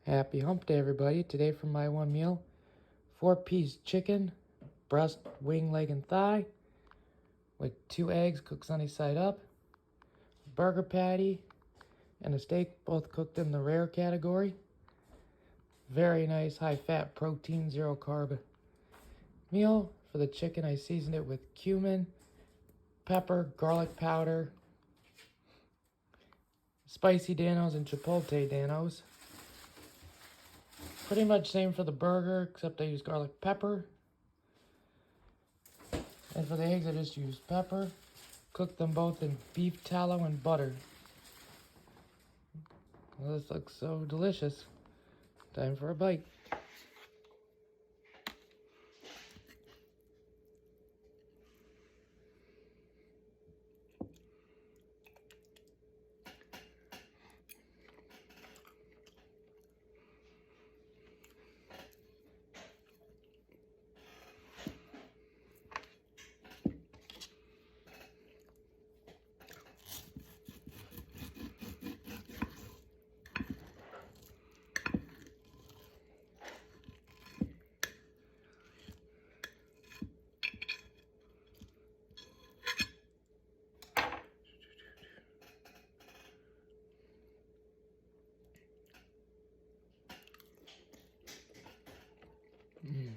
Happy hump day, everybody. Today for my one meal, 4-piece chicken, breast, wing, leg, and thigh, with 2 eggs cooked sunny side up, burger patty, and a steak, both cooked in the rare category. Very nice, high-fat, protein, zero-carb meal. For the chicken, I seasoned it with cumin, pepper, garlic powder, spicy danos, and chipotle danos. Pretty much same for the burger, except I use garlic pepper. And for the eggs, I just use pepper. Cook them both in beef tallow and butter. Well, this looks so delicious. Time for a bite. Mm.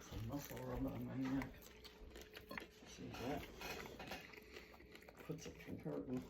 'Some muscle rub on my neck. See that? Puts it from hurting.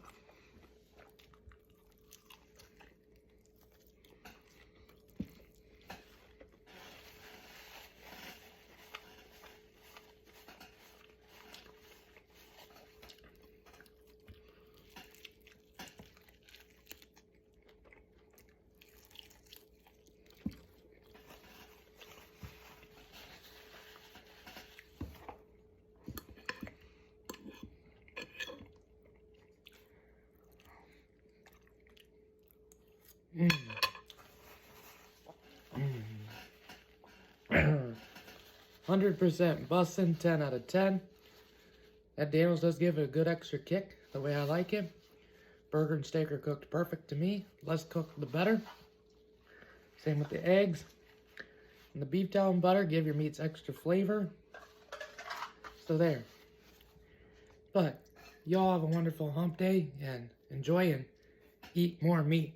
Mm. Mm. 100% bussin', 10 out of 10. That Daniels does give it a good extra kick, the way I like it. Burger and steak are cooked perfect to me. Less cooked, the better. Same with the eggs. And the beef tallow and butter give your meats extra flavor. So there. But y'all have a wonderful hump day and enjoy and eat more meat.